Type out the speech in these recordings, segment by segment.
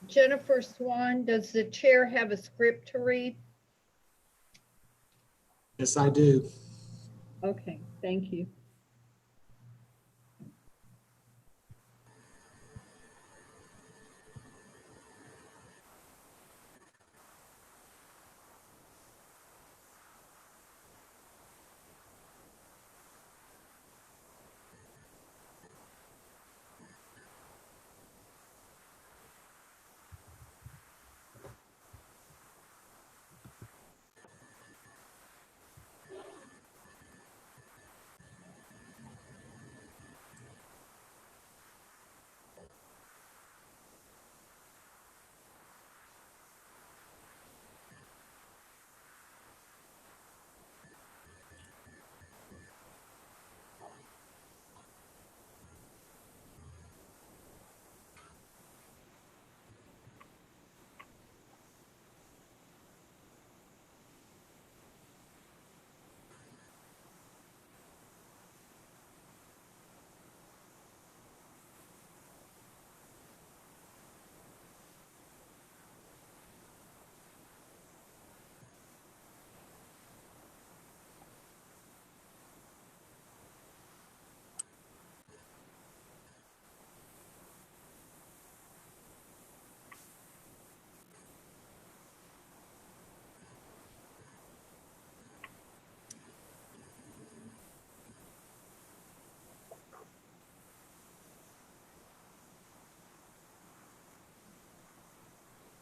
Jennifer Swan, does the chair have a script to read? Yes, I do. Okay, thank you.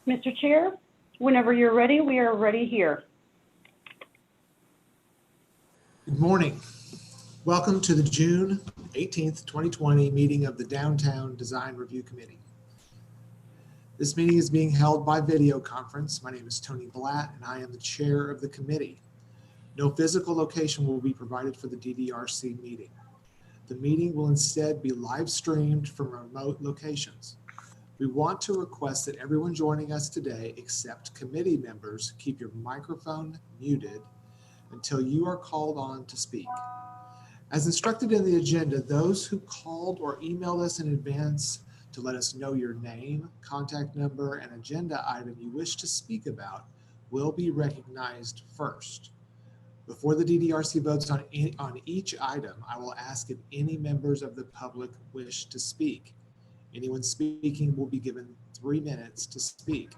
Mr. Chair, whenever you're ready, we are ready here. Good morning. Welcome to the June 18th, 2020 meeting of the Downtown Design Review Committee. This meeting is being held by video conference. My name is Tony Blatt, and I am the chair of the committee. No physical location will be provided for the DDRC meeting. The meeting will instead be live streamed from remote locations. We want to request that everyone joining us today, except committee members, keep your microphone muted until you are called on to speak. As instructed in the agenda, those who called or emailed us in advance to let us know your name, contact number, and agenda item you wish to speak about will be recognized first. Before the DDRC votes on each item, I will ask if any members of the public wish to speak. Anyone speaking will be given 3 minutes to speak.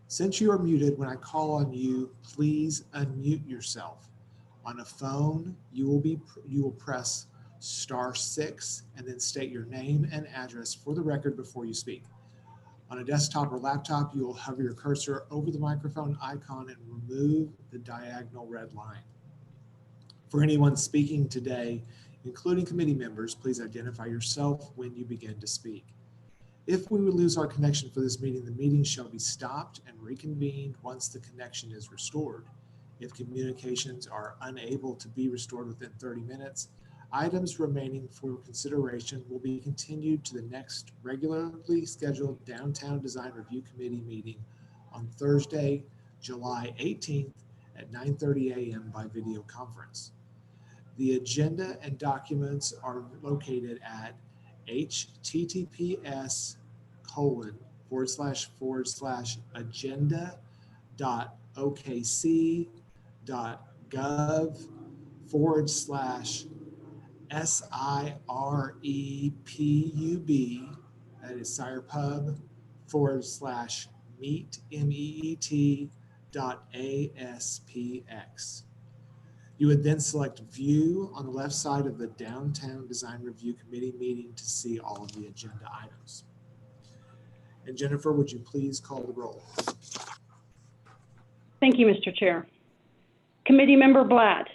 Since you are muted, when I call on you, please unmute yourself. On a phone, you will press *6 and then state your name and address for the record before you speak. On a desktop or laptop, you will hover your cursor over the microphone icon and remove the diagonal red line. For anyone speaking today, including committee members, please identify yourself when you begin to speak. If we lose our connection for this meeting, the meeting shall be stopped and reconvened once the connection is restored. If communications are unable to be restored within 30 minutes, items remaining for consideration will be continued to the next regularly scheduled Downtown Design Review Committee meeting on Thursday, July 18th at 9:30 a.m. by video conference. The agenda and documents are located at https://agenda.okc.gov/SIREPUB, that is SIREPUB/meet.aspx. You would then select View on the left side of the Downtown Design Review Committee meeting to see all of the agenda items. And Jennifer, would you please call the roll? Thank you, Mr. Chair. Committee Member Blatt.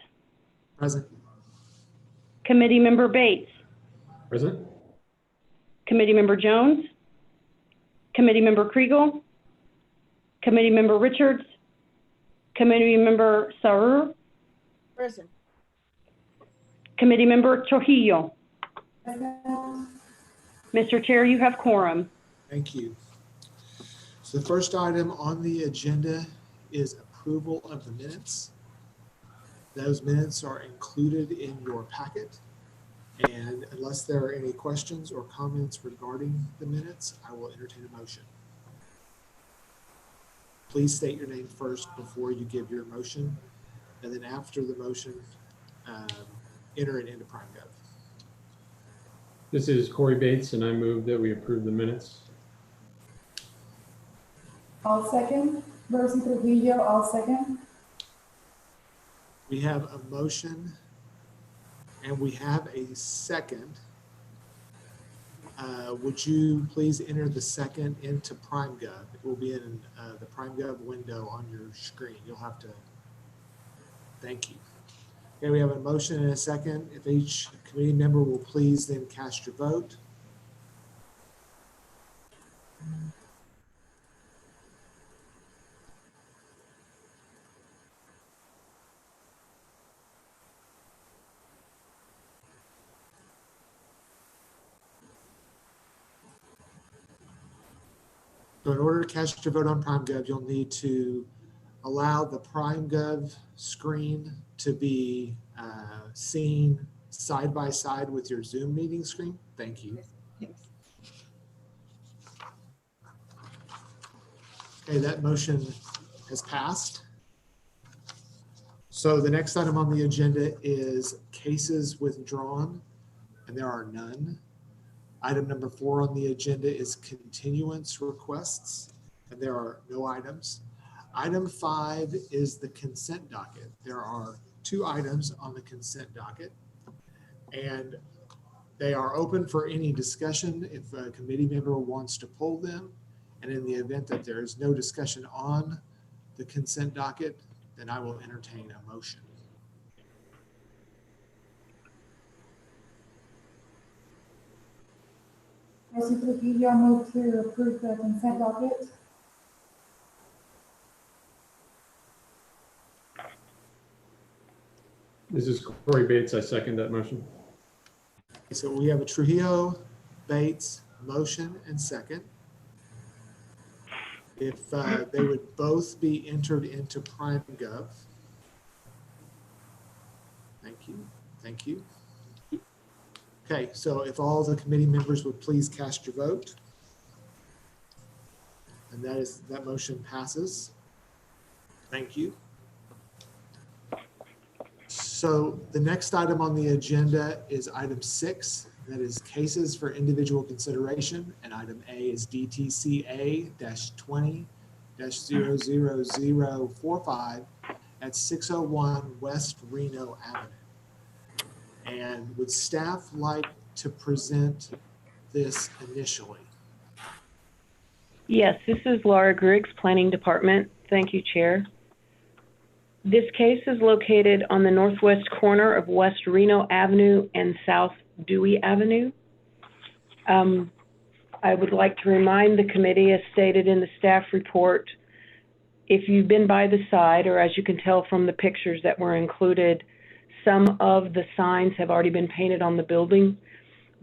Present. Committee Member Bates. Present. Committee Member Jones. Committee Member Kriegel. Committee Member Richards. Committee Member Sarur. Present. Committee Member Trujillo. Mr. Chair, you have quorum. Thank you. So the first item on the agenda is approval of the minutes. Those minutes are included in your packet. And unless there are any questions or comments regarding the minutes, I will entertain a motion. please state your name first before you give your motion, and then after the motion, enter it into PrimeGov. This is Corey Bates, and I move that we approve the minutes. I'll second. Rosie Trujillo, I'll second. We have a motion and we have a second. Would you please enter the second into PrimeGov? It will be in the PrimeGov window on your screen. You'll have to, thank you. Okay, we have a motion and a second. If each committee member will please then cast your vote. So in order to cast your vote on PrimeGov, you'll need to allow the PrimeGov screen to be seen side by side with your Zoom meeting screen. Thank you. Okay, that motion has passed. So the next item on the agenda is cases withdrawn, and there are none. Item number 4 on the agenda is continuance requests, and there are no items. Item 5 is the consent docket. There are 2 items on the consent docket, and they are open for any discussion if a committee member wants to pull them. And in the event that there is no discussion on the consent docket, then I will entertain a motion. Rosie Trujillo, I move to approve the consent docket. This is Corey Bates. I second that motion. So we have a Trujillo, Bates, motion and second. If they would both be entered into PrimeGov. Thank you, thank you. Okay, so if all the committee members would please cast your vote. And that motion passes. Thank you. So the next item on the agenda is item 6, that is cases for individual consideration, and item A is DTCA-20-00045 at 601 West Reno Avenue. And would staff like to present this initially? Yes, this is Laura Griggs, Planning Department. Thank you, Chair. This case is located on the northwest corner of West Reno Avenue and South Dewey Avenue. I would like to remind the committee, as stated in the staff report, if you've been by the site, or as you can tell from the pictures that were included, some of the signs have already been painted on the building,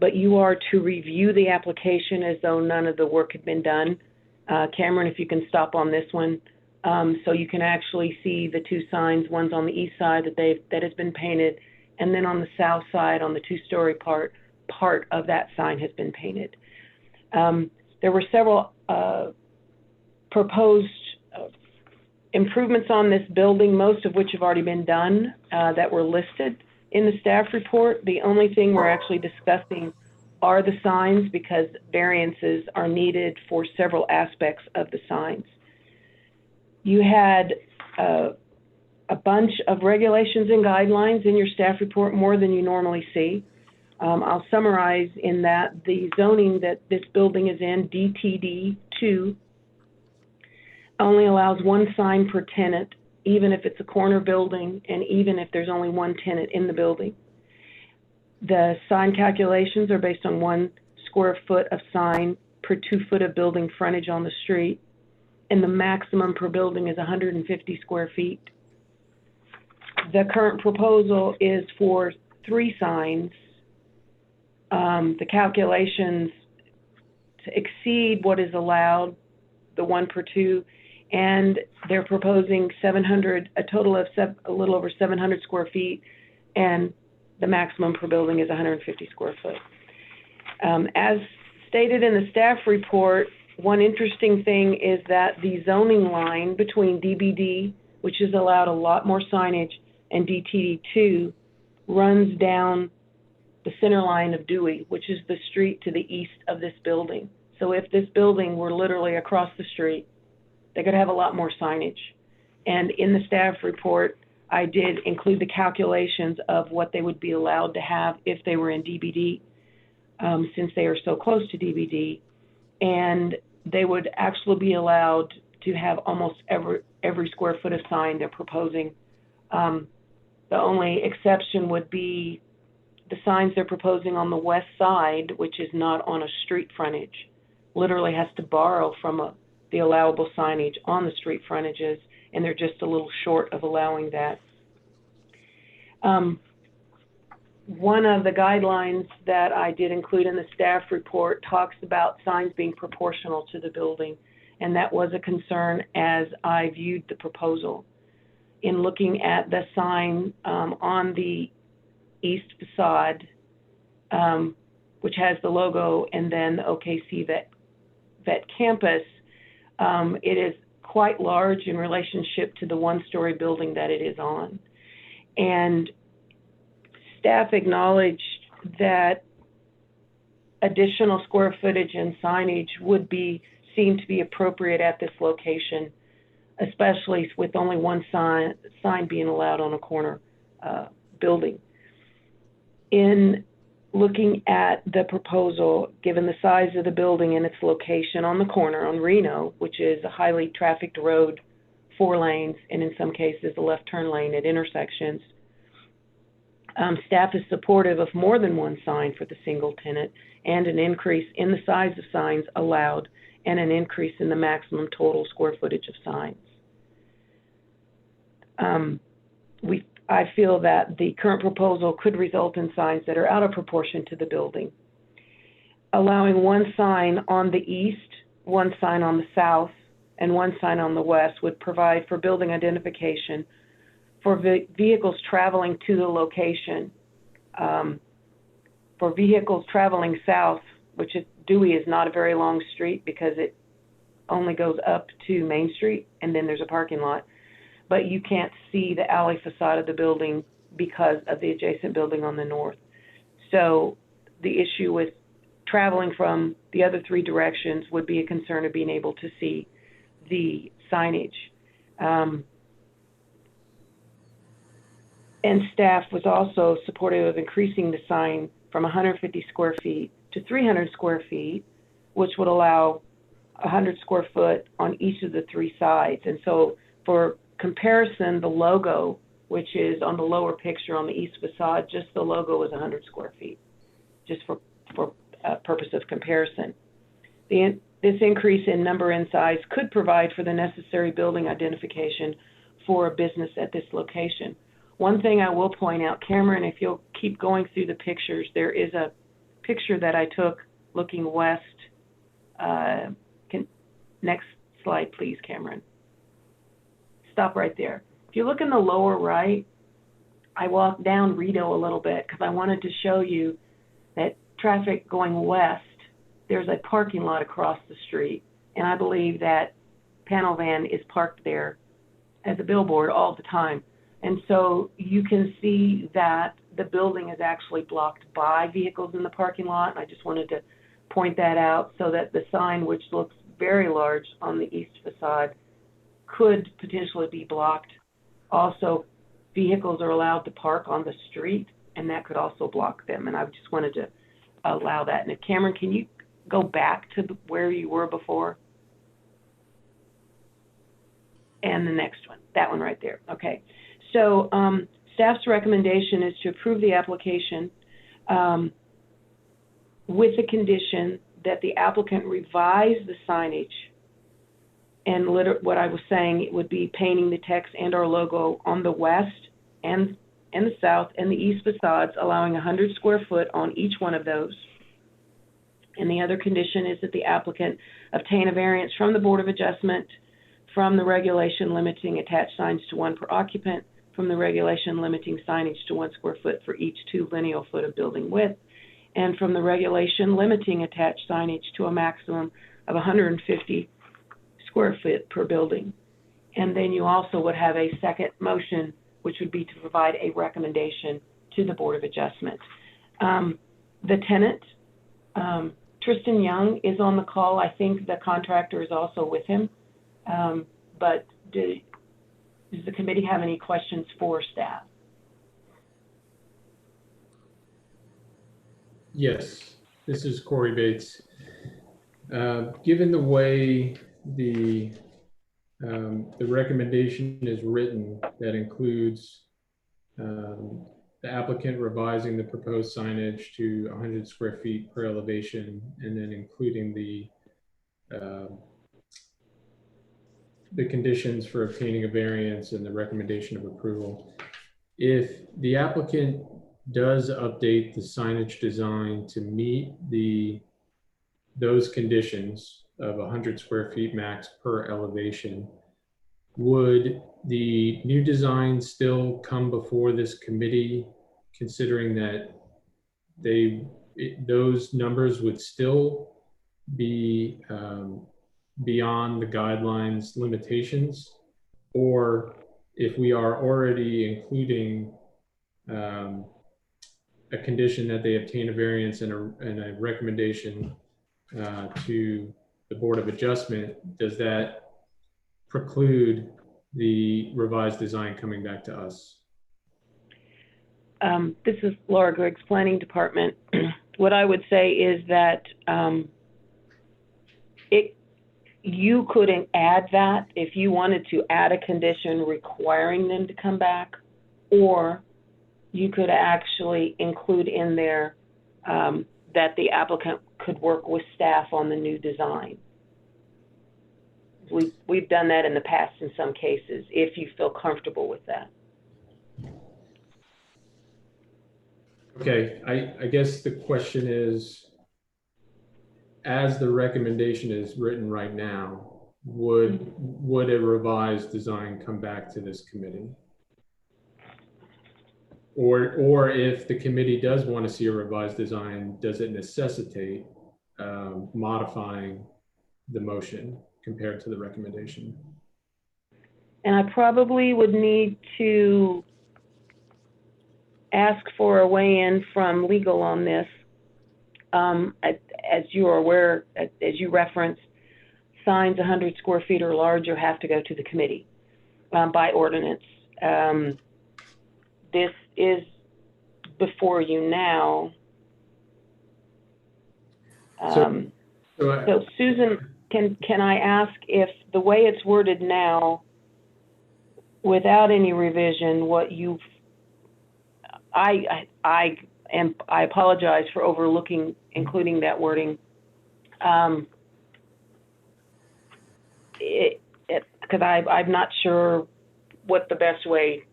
but you are to review the application as though none of the work had been done. Cameron, if you can stop on this one. So you can actually see the 2 signs. One's on the east side that has been painted, and then on the south side, on the 2-story part of that sign has been painted. There were several proposed improvements on this building, most of which have already been done, that were listed in the staff report. The only thing we're actually discussing are the signs, because variances are needed for several aspects of the signs. You had a bunch of regulations and guidelines in your staff report, more than you normally see. I'll summarize in that the zoning that this building is in, DTD 2, only allows 1 sign per tenant, even if it's a corner building and even if there's only 1 tenant in the building. The sign calculations are based on 1 square foot of sign per 2 foot of building frontage on the street, and the maximum per building is 150 square feet. The current proposal is for 3 signs. The calculations to exceed what is allowed, the 1 per 2, and they're proposing a total of a little over 700 square feet, and the maximum per building is 150 square foot. As stated in the staff report, One interesting thing is that the zoning line between DBD, which has allowed a lot more signage, and DTD2 runs down the center line of Dewey, which is the street to the east of this building. So if this building were literally across the street, they could have a lot more signage. And in the staff report, I did include the calculations of what they would be allowed to have if they were in DBD, since they are so close to DBD. And they would actually be allowed to have almost every square foot of sign they're proposing. The only exception would be the signs they're proposing on the west side, which is not on a street frontage, literally has to borrow from the allowable signage on the street frontages, and they're just a little short of allowing that. One of the guidelines that I did include in the staff report talks about signs being proportional to the building, and that was a concern as I viewed the proposal. In looking at the sign on the east facade, which has the logo, and then the OKC Vet Campus, it is quite large in relationship to the one-story building that it is on. And staff acknowledged that additional square footage and signage would seem to be appropriate at this location, especially with only one sign being allowed on a corner building. In looking at the proposal, given the size of the building and its location on the corner on Reno, which is a highly trafficked road, 4 lanes, and in some cases a left turn lane at intersections, staff is supportive of more than one sign for the single tenant and an increase in the size of signs allowed and an increase in the maximum total square footage of signs. I feel that the current proposal could result in signs that are out of proportion to the building. Allowing one sign on the east, one sign on the south, and one sign on the west would provide for building identification for vehicles traveling to the location. For vehicles traveling south, which is Dewey is not a very long street because it only goes up to Main Street and then there's a parking lot, but you can't see the alley facade of the building because of the adjacent building on the north. So the issue with traveling from the other 3 directions would be a concern of being able to see the signage. And staff was also supportive of increasing the sign from 150 square feet to 300 square feet, which would allow 100 square foot on each of the 3 sides. And so for comparison, the logo, which is on the lower picture on the east facade, just the logo is 100 square feet, just for purpose of comparison. This increase in number and size could provide for the necessary building identification for a business at this location. One thing I will point out, Cameron, if you'll keep going through the pictures, there is a picture that I took looking west. Next slide, please, Cameron. Stop right there. If you look in the lower right, I walked down Rito a little bit because I wanted to show you that traffic going west, there's a parking lot across the street, and I believe that panel van is parked there as a billboard all the time. And so you can see that the building is actually blocked by vehicles in the parking lot. And I just wanted to point that out so that the sign, which looks very large on the east facade, could potentially be blocked. Also, vehicles are allowed to park on the street, and that could also block them. And I just wanted to allow that. And Cameron, can you go back to where you were before? And the next one, that one right there. Okay. So staff's recommendation is to approve the application with the condition that the applicant revise the signage. And what I was saying, it would be painting the text and our logo on the west and the south and the east facades, allowing 100 square foot on each one of those. And the other condition is that the applicant obtain a variance from the Board of Adjustment from the regulation limiting attached signs to 1 per occupant, from the regulation limiting signage to 1 square foot for each 2 lineal foot of building width, and from the regulation limiting attached signage to a maximum of 150 square feet per building. And then you also would have a second motion, which would be to provide a recommendation to the Board of Adjustment. The tenant, Tristan Young, is on the call. I think the contractor is also with him. But does the committee have any questions for staff? Yes, this is Corey Bates. Given the way the recommendation is written, that includes the applicant revising the proposed signage to 100 square feet per elevation, and then including the conditions for obtaining a variance and the recommendation of approval. If the applicant does update the signage design to meet those conditions of 100 square feet max per elevation, would the new design still come before this committee, considering that those numbers would still be beyond the guidelines limitations? Or if we are already including a condition that they obtain a variance and a recommendation to the Board of Adjustment, does that preclude the revised design coming back to us? This is Laura Griggs, Planning Department. What I would say is that you couldn't add that if you wanted to add a condition requiring them to come back, or you could actually include in there that the applicant could work with staff on the new design. We've done that in the past in some cases, if you feel comfortable with that. Okay, I guess the question is, as the recommendation is written right now, would a revised design come back to this committee? Or if the committee does want to see a revised design, does it necessitate modifying the motion compared to the recommendation? And I probably would need to ask for a weigh-in from legal on this. As you are aware, as you referenced, signs 100 square feet or larger have to go to the committee by ordinance. This is before you now. So Susan, can I ask if the way it's worded now, without any revision, what you've, I apologize for overlooking, including that wording. Because I'm not sure what the best way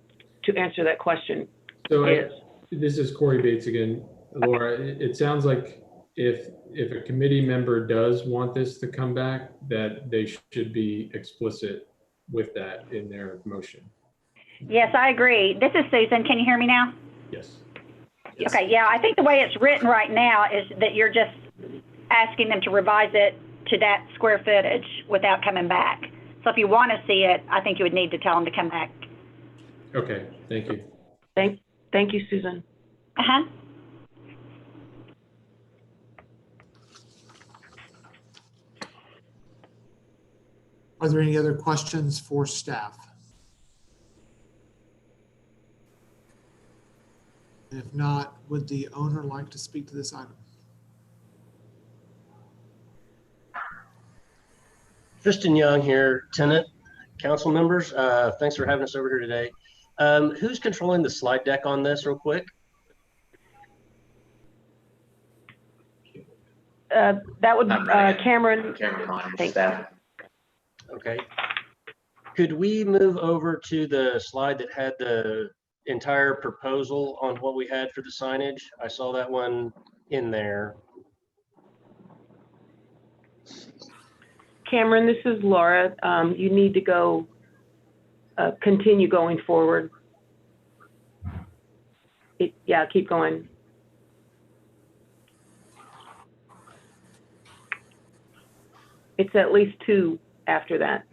to answer that question is. This is Corey Bates again, Laura. It sounds like if a committee member does want this to come back, that they should be explicit with that in their motion. Yes, I agree. This is Susan. Can you hear me now? Yes. Okay, yeah, I think the way it's written right now is that you're just asking them to revise it to that square footage without coming back. So if you want to see it, I think you would need to tell them to come back. Okay, thank you. Thank you, Susan. Uh-huh. Are there any other questions for staff? If not, would the owner like to speak to this item? Tristan Young here, tenant, council members. Thanks for having us over here today. Who's controlling the slide deck on this real quick? That would Cameron. Thanks. Okay. Could we move over to the slide that had the entire proposal on what we had for the signage? I saw that one in there. Cameron, this is Laura. You need to go continue going forward. Yeah, keep going. It's at least 2 after that.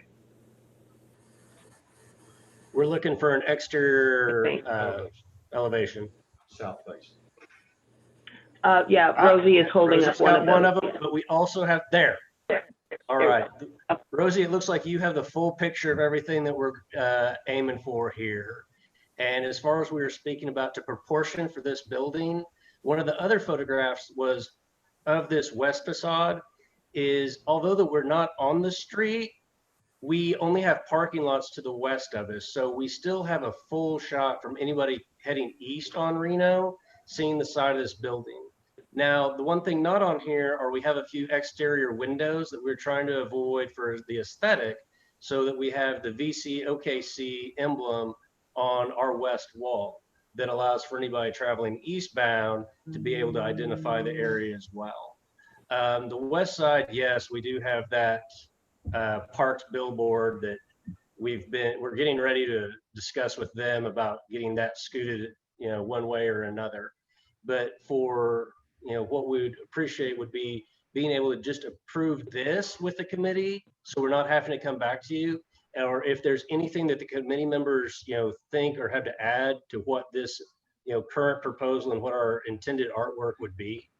We're looking for an exterior Okay. elevation. South face. Yeah, Rosie is holding Rosie's up one got of one those. of them, but we also have there. All There we right, Rosie, it looks like you have the full picture of everything that we're aiming for here. And as far as we were speaking about to proportion for this building, one of the other photographs was of this west facade is, although that we're not on the street, we only have parking lots to the west of us. So we still have a full shot from anybody heading east on Reno, seeing the side of this building. Now, the one thing not on here are we have a few exterior windows that we're trying to avoid for the aesthetic, so that we have the VC OKC emblem on our west wall that allows for anybody traveling eastbound to be able to identify the area as well. The west side, yes, we do have that parked billboard that we're getting ready to discuss with them about getting that scooted, one way or another. But for, what we would appreciate would be being able to just approve this with the committee, so we're not having to come back to you. Or if there's anything that the committee members, think or have to add to what this, current proposal and what our intended artwork would be.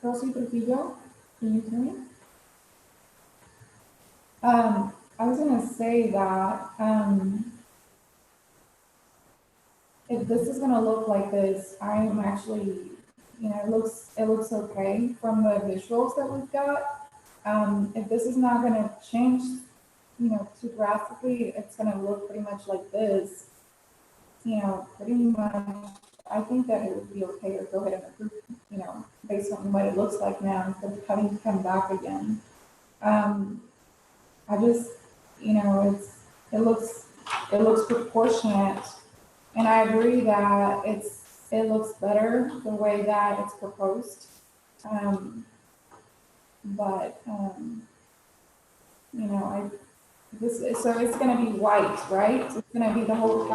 Rosie Trujillo, can you hear me? I was gonna say that, if this is gonna look like this, I'm actually, it looks okay from the visuals that we've got. If this is not gonna change, too drastically, it's gonna look pretty much like this. Pretty much, I think that it would be okay to go ahead and approve, based on what it looks like now, instead of having to come back again. I just, it looks proportionate, and I agree that it looks better the way that it's proposed. So it's gonna be white, right? It's gonna be the whole.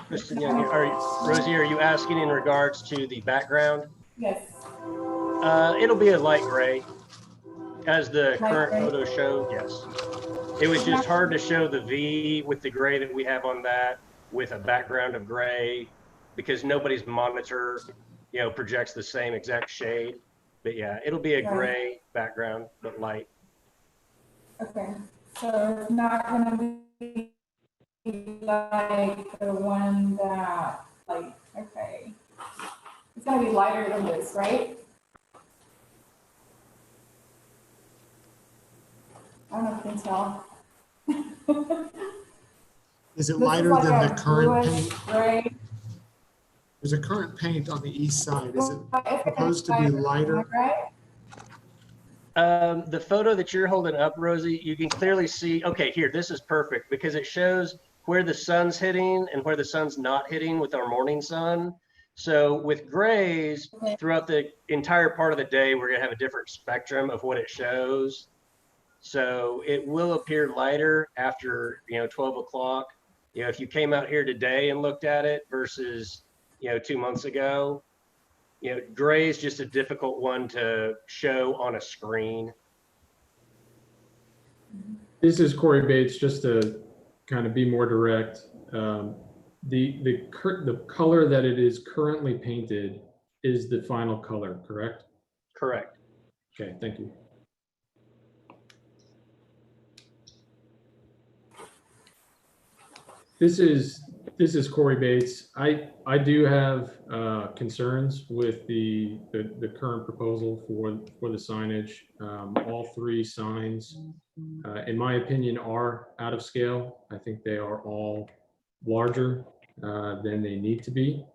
Kristen, Rosie, are you asking in regards to the background? Yes. It'll be a light gray, as the Light current gray. photo showed, yes. It was just hard to show the V with the gray that we have on that with a background of gray, because nobody's monitor, projects the same exact shade. But yeah, it'll be a gray background, but light. Okay, so it's not gonna be like the one that, okay. It's gonna be lighter than this, right? I don't know if you can tell. Is it This lighter like than a the current bluish paint? gray. There's a current paint on the east side. Is it Well, it's proposed to gonna be am I lighter? right? The photo that you're holding up, Rosie, you can clearly see, okay, here, this is perfect because it shows where the sun's hitting and where the sun's not hitting with our morning sun. So with grays, throughout the entire part of the day, we're gonna have a different spectrum of what it shows. So it will appear lighter after, 12 o'clock. If you came out here today and looked at it versus, 2 months ago, gray is just a difficult one to show on a screen. This is Corey Bates, just to kind of be more direct. The color that it is currently painted is the final color, correct? Correct. Okay, thank you. This is Corey Bates. I do have concerns with the current proposal for the signage. All 3 signs, in my opinion, are out of scale. I think they are all larger than they need to be.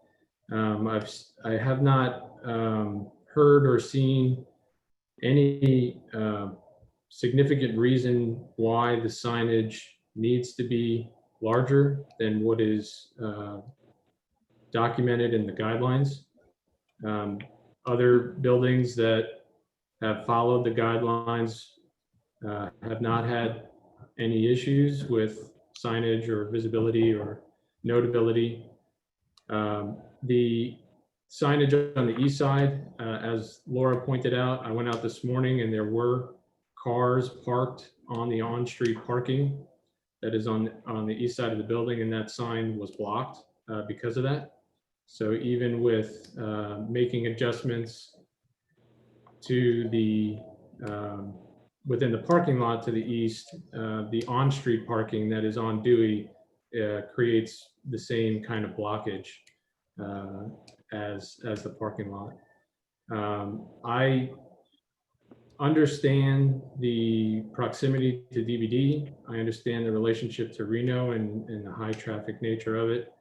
I have not heard or seen any significant reason why the signage needs to be larger than what is documented in the guidelines. Other buildings that have followed the guidelines, have not had any issues with signage or visibility or notability. The signage on the east side, as Laura pointed out, I went out this morning and there were cars parked on the on-street parking that is on the east side of the building, and that sign was blocked because of that. So even with making adjustments to the within the parking lot to the east, the on-street parking that is on Dewey creates the same kind of blockage as the parking lot. I understand the proximity to DVD. I understand the relationship to Reno and the high traffic nature of it.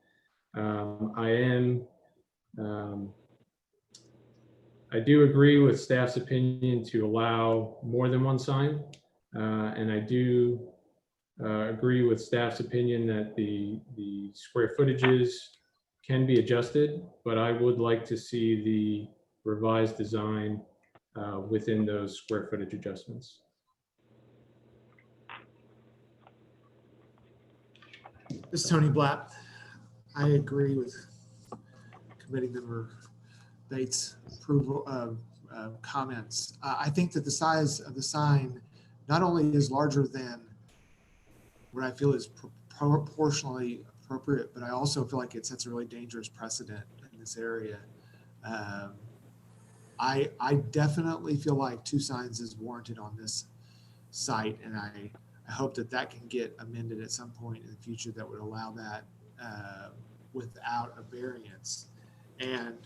I do agree with staff's opinion to allow more than one sign. And I do agree with staff's opinion that the square footages can be adjusted, but I would like to see the revised design within those square footage adjustments. This is Tony Blatt. I agree with Committee Member Bates' approval of comments. I think that the size of the sign not only is larger than what I feel is proportionally appropriate, but I also feel like it sets a really dangerous precedent in this area. I definitely feel like 2 signs is warranted on this site, and I hope that that can get amended at some point in the future that would allow that without a variance. And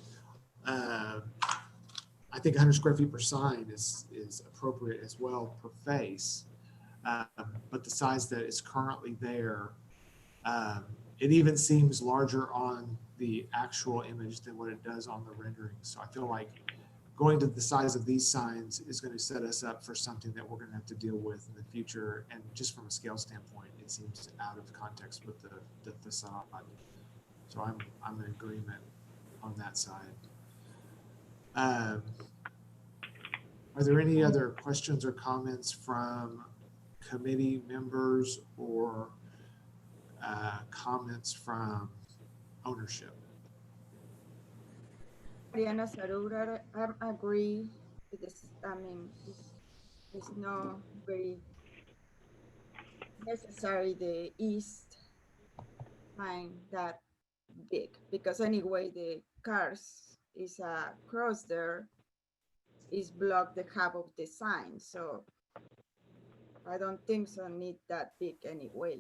I think 100 square feet per sign is appropriate as well per face. But the size that is currently there, it even seems larger on the actual image than what it does on the rendering. So I feel like going to the size of these signs is going to set us up for something that we're going to have to deal with in the future. And just from a scale standpoint, it seems out of context with the facade. So I'm in agreement on that side. Are there any other questions or comments from committee members or comments from ownership? Mariana Sarura, I agree with this. I mean, it's not very necessary the east line that big, because anyway the cars is across there is block the half of the sign, so I don't think so need that big anyway.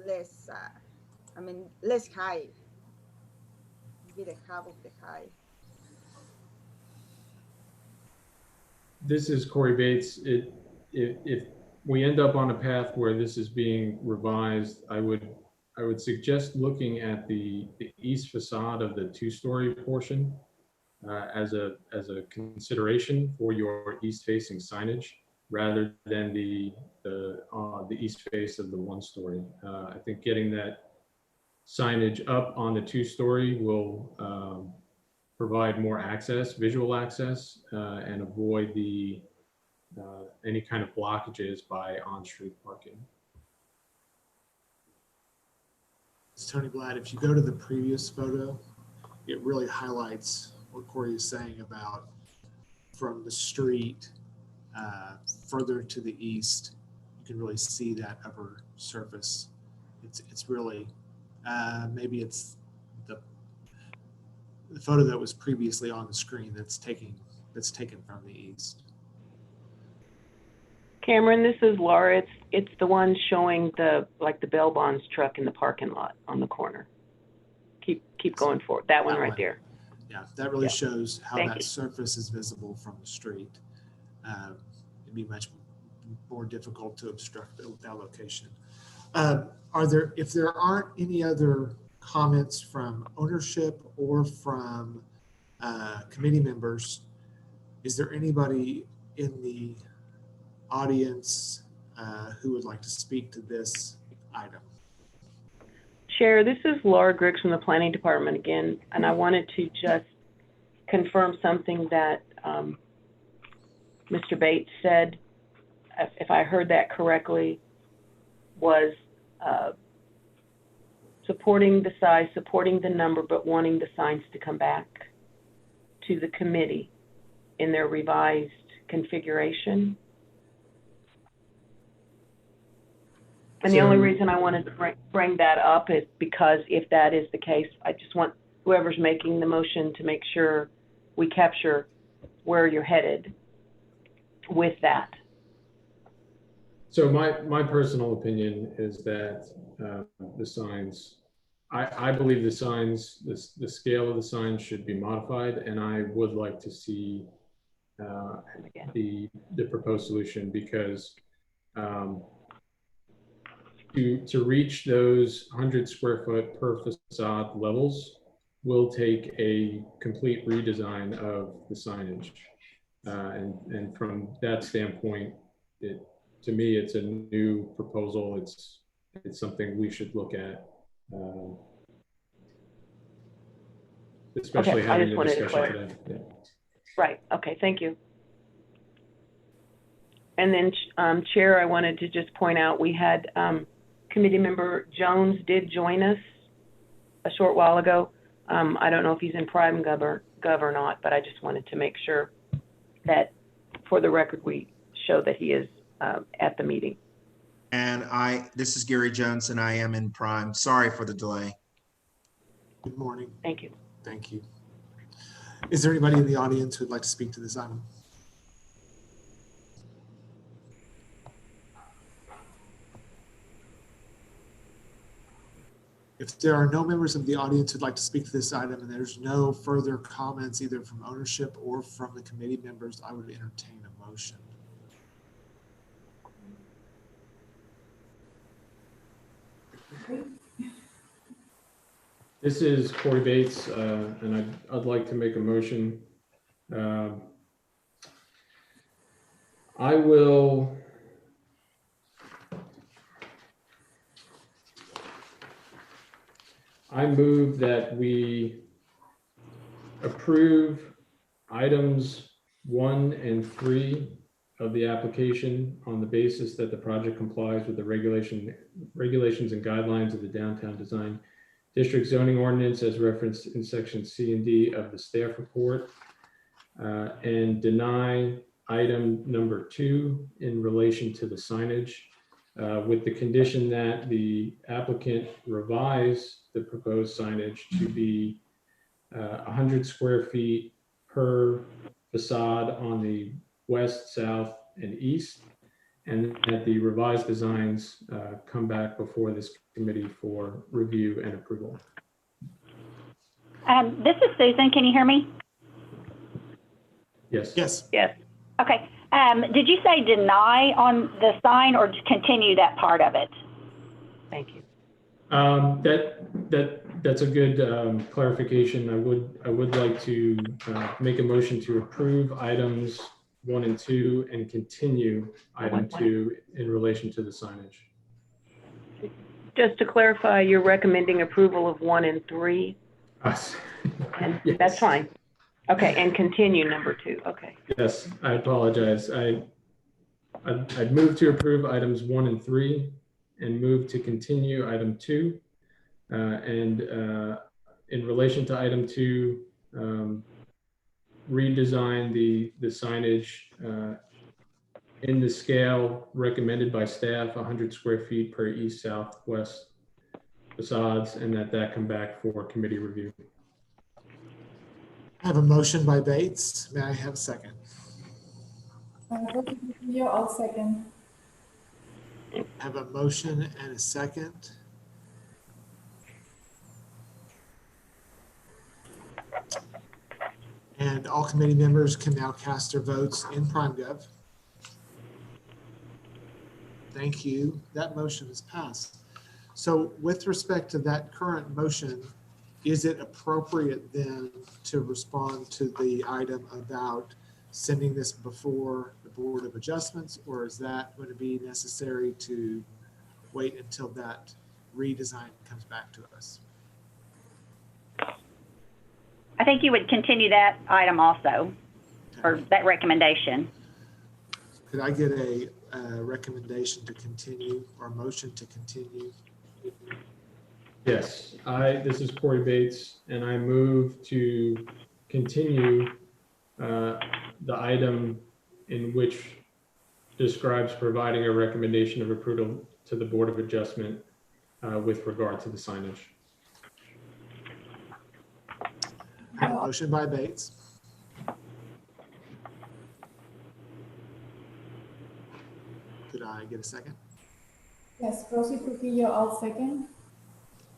Less, I mean, less high, maybe the half of the high. This is Corey Bates. If we end up on a path where this is being revised, I would suggest looking at the east facade of the 2-story portion as a consideration for your east-facing signage, rather than the east face of the 1-story. I think getting that signage up on the 2-story will provide more access, visual access, and avoid the any kind of blockages by on-street parking. It's Tony Blatt. If you go to the previous photo, it really highlights what Corey is saying about from the street further to the east. You can really see that upper surface. It's really maybe it's the photo that was previously on the screen that's taken from the east. Cameron, this is Laura. It's the one showing the Bell Bonds truck in the parking lot on the corner. Keep going forward. That one right there. Yeah, that really shows how Thank that you. surface is visible from the street. It'd be much more difficult to obstruct with that location. If there aren't any other comments from ownership or from committee members, is there anybody in the audience who would like to speak to this item? Chair, this is Laura Griggs from the Planning Department again, and I wanted to just confirm something that Mr. Bates said, if I heard that correctly, was supporting the size, supporting the number, but wanting the signs to come back to the committee in their revised configuration. And the only reason I wanted to bring that up is because if that is the case, I just want whoever's making the motion to make sure we capture where you're headed with that. So my personal opinion is that the signs, I believe the signs, the scale of the signs should be modified, and I would like to see the proposed solution, because to reach those 100 square foot per facade levels will take a complete redesign of the signage. And from that standpoint, to me, it's a new proposal. It's something we should look at, especially having the discussion today. Yeah. Right. Okay. Thank you. And then, Chair, I wanted to just point out we had committee member Jones did join us a short while ago. I don't know if he's in Prime Gov or not, but I just wanted to make sure that for the record we show that he is at the meeting. And this is Gary Jones, and I am in Prime. Sorry for the delay. Good morning. Thank you. Thank you. Is there anybody in the audience who would like to speak to this item? If there are no members of the audience who'd like to speak to this item and there's no further comments either from ownership or from the committee members, I would entertain a motion. This is Corey Bates, and I'd like to make a motion. I move that we approve items 1 and 3 of the application on the basis that the project complies with the regulations and guidelines of the Downtown Design District Zoning Ordinance as referenced in section C and D of the staff report, and deny item number 2 in relation to the signage, with the condition that the applicant revise the proposed signage to be 100 square feet per facade on the west, south, and east, and that the revised designs come back before this committee for review and approval. This is Susan. Can you hear me? Yes. Yes. Yes. Okay. Did you say deny on the sign or just continue that part of it? Thank you. That's a good clarification. I would like to make a motion to approve items 1 and 2 and continue item 2 in relation to the signage. Just to clarify, you're recommending approval of 1 and 3? Us. And Yes. that's fine. Okay, and continue number 2. Okay. Yes, I apologize. I'd move to approve items 1 and 3 and move to continue item 2. And in relation to item 2, redesign the signage in the scale recommended by staff, 100 square feet per east, south, west facades, and that come back for committee review. I have a motion by Bates. May I have a second? I'll second. I have a motion and a second. And all committee members can now cast their votes in PrimeGov. Thank you. That motion is passed. So with respect to that current motion, is it appropriate then to respond to the item about sending this before the Board of Adjustments, or is that going to be necessary to wait until that redesign comes back to us. I think you would continue that item also, or that recommendation. Could I get a recommendation to continue or a motion to continue? Yes, this is Corey Bates, and I move to continue the item in which describes providing a recommendation of approval to the Board of Adjustment with regard to the signage. I have a motion by Bates. Could I get a second? Yes, Rosie Trujillo, I'll second.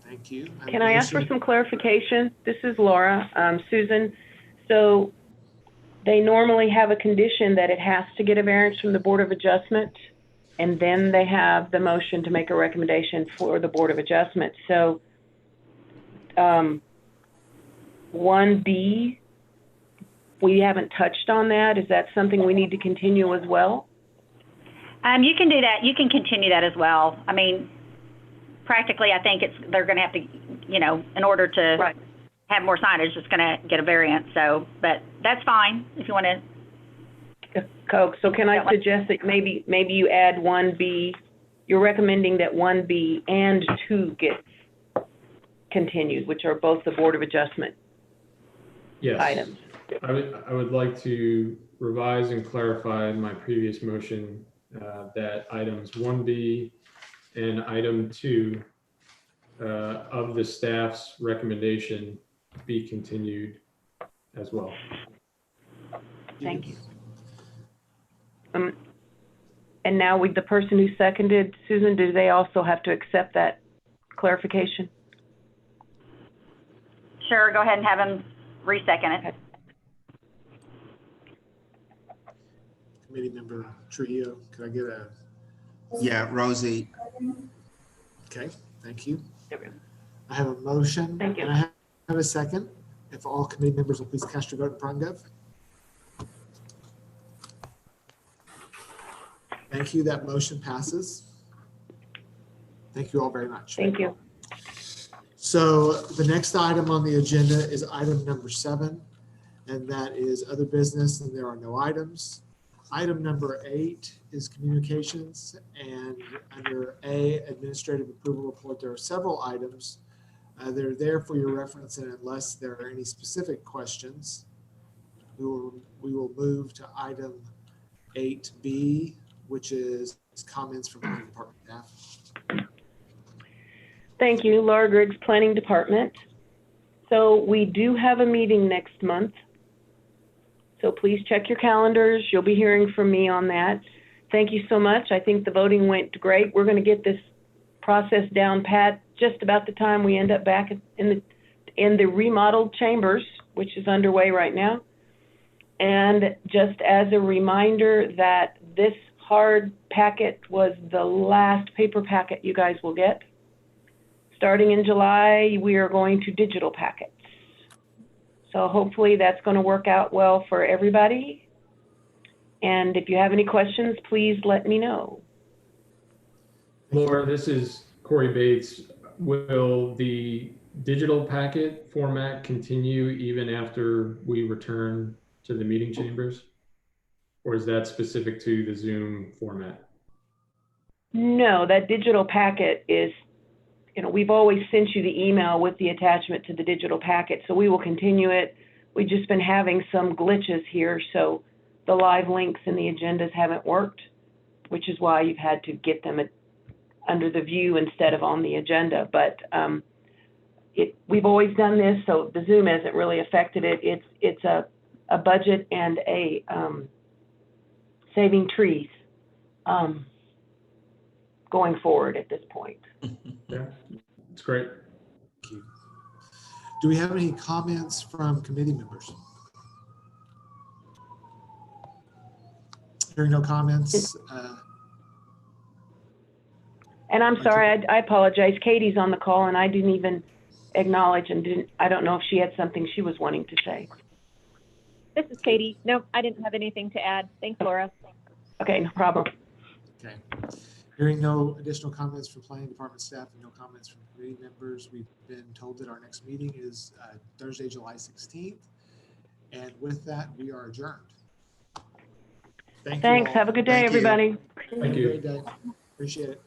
Thank you. Can I ask for some clarification? This is Laura, Susan. So they normally have a condition that it has to get a variance from the Board of Adjustment, and then they have the motion to make a recommendation for the Board of Adjustment. So 1B, we haven't touched on that. Is that something we need to continue as well? You can do that. You can continue that as well. I mean, practically, I think they're going to have to, you know, in order to have more signage, it's going to get a variance. So, but that's fine if you want to. So can I suggest that maybe you add 1B? You're recommending that 1B and 2 get continued, which are both the Board of Adjustment items. I would like to revise and clarify my previous motion that items 1B and item 2 of the staff's recommendation be continued as well. Thank you. And now with the person who seconded, Susan, do they also have to accept that clarification? Sure, go ahead and have them re-second it. Committee member Trujillo, could I get a? Yeah, Rosie. Okay, thank you. I have a motion. Thank you. And I have a second. If all committee members will please cast your vote in PrimeGov. Thank you. That motion passes. Thank you all very much. Thank you. So the next item on the agenda is item number 7, and that is other business, and there are no items. Item number 8 is communications, and under A, administrative approval report, there are several items. They're there for your reference, and unless there are any specific questions, we will move to item 8B, which is comments from planning department staff. Thank you, Laura Griggs, Planning Department. So we do have a meeting next month. So please check your calendars. You'll be hearing from me on that. Thank you so much. I think the voting went great. We're going to get this process down pat just about the time we end up back in the remodeled chambers, which is underway right now. And just as a reminder that this hard packet was the last paper packet you guys will get. Starting in July, we are going to digital packets. So hopefully that's going to work out well for everybody. And if you have any questions, please let me know. Laura, this is Corey Bates. Will the digital packet format continue even after we return to the meeting chambers? Or is that specific to the Zoom format? No, that digital packet is, you know, we've always sent you the email with the attachment to the digital packet, so we will continue it. We've just been having some glitches here, so the live links and the agendas haven't worked, which is why you've had to get them under the view instead of on the agenda. But we've always done this, so the Zoom hasn't really affected it. It's a budget and a saving trees going forward at this point. Yeah, it's great. Thank you. Do we have any comments from committee members? Hearing no comments. And I'm sorry, I apologize. Katie's on the call and I didn't even acknowledge and I don't know if she had something she was wanting to say. This is Katie. No, I didn't have anything to add. Thanks, Laura. Okay, no problem. Okay. Hearing no additional comments from planning department staff and no comments from committee members, we've been told that our next meeting is Thursday, July 16th. And with that, we are adjourned. Thank you Thanks. all. Have a good day, Thank you. everybody. Have a great day. Appreciate it.